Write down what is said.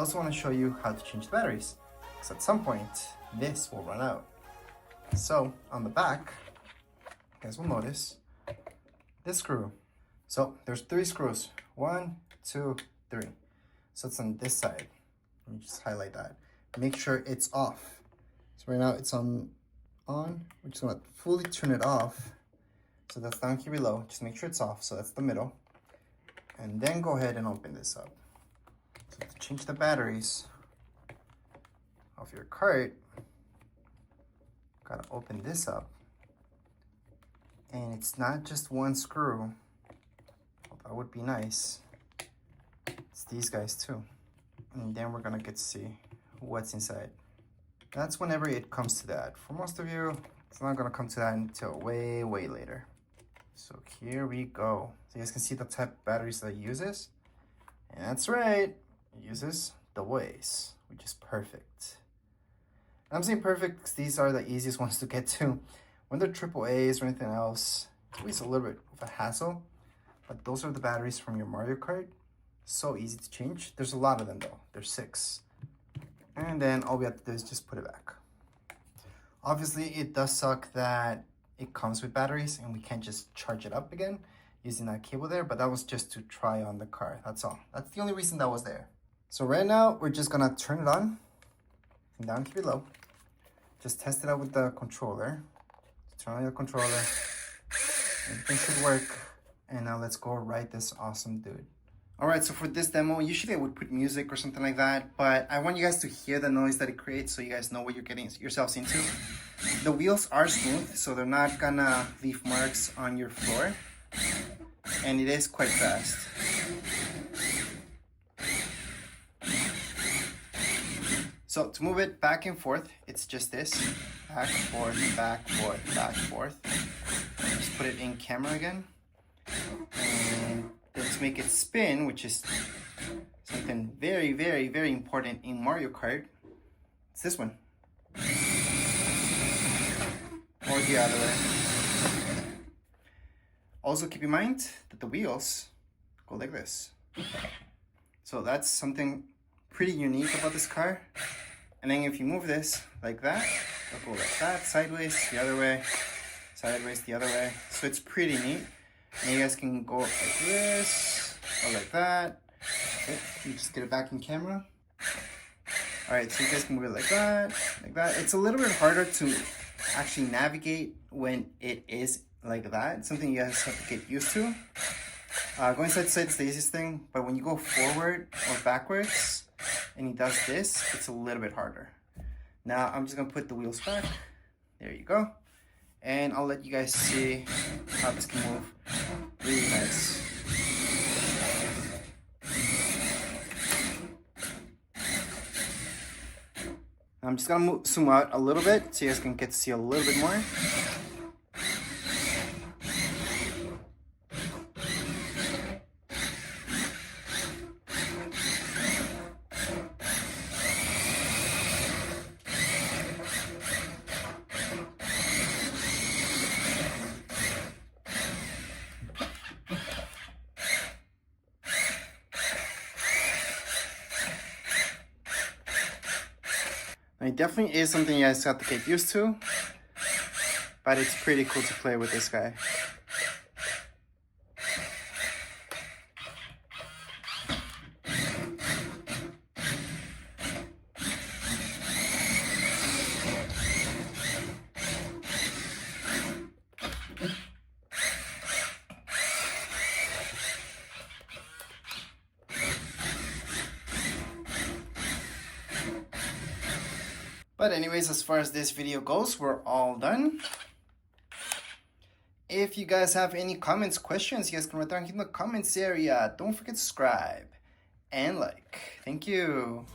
also want to show you how to change the batteries, because at some point this will run out. So on the back, you guys will notice this screw. So there's 3 screws, 1, 2, 3. So it's on this side. Let me just highlight that. Make sure it's off. So right now it's on. We're just gonna fully turn it off. So that's down here below. Just make sure it's off. So that's the middle. And then go ahead and open this up. So to change the batteries of your cart, gotta open this up. And it's not just 1 screw. That would be nice. It's these guys too. And then we're gonna get to see what's inside. That's whenever it comes to that. For most of you, it's not gonna come to that until way later. So here we go. So you guys can see the type of batteries that it uses. And that's right, it uses the Waze, which is perfect. I'm saying perfect because these are the easiest ones to get to. When they're AAAs or anything else, it's always a little bit of a hassle. But those are the batteries from your Mario Kart. So easy to change. There's a lot of them though. There's 6. And then all we have to do is just put it back. Obviously, it does suck that it comes with batteries and we can't just charge it up again using that cable there, but that was just to try on the car. That's all. That's the only reason that was there. So right now, we're just gonna turn it on and down here below. Just test it out with the controller. Turn on the controller. Everything should work. And now let's go ride this awesome dude. All right, so for this demo, usually I would put music or something like that, but I want you guys to hear the noise that it creates so you guys know what you're getting yourselves into. The wheels are smooth, so they're not gonna leave marks on your floor, and it is quite fast. So to move it back and forth, it's just this, back, forth, back, forth, back, forth. Just put it in camera again. And let's make it spin, which is something very important in Mario Kart. It's this one. Or the other way. Also keep in mind that the wheels go like this. So that's something pretty unique about this car. And then if you move this like that, it'll go like that, sideways, the other way, sideways, the other way. So it's pretty neat. And you guys can go like this, or like that. Okay, you just get it back in camera. Alright, so you guys can move it like that, like that. It's a little bit harder to actually navigate when it is like that. It's something you guys have to get used to. Going side to side is the easiest thing, but when you go forward or backwards, and he does this, it's a little bit harder. Now I'm just gonna put the wheels back. There you go. And I'll let you guys see how this can move really nice. I'm just gonna zoom out a little bit so you guys can get to see a little bit more. It definitely is something you guys have to get used to, but it's pretty cool to play with this guy. But anyways, as far as this video goes, we're all done. If you guys have any comments, questions, you guys can write down in the comments area. Don't forget to subscribe and like. Thank you.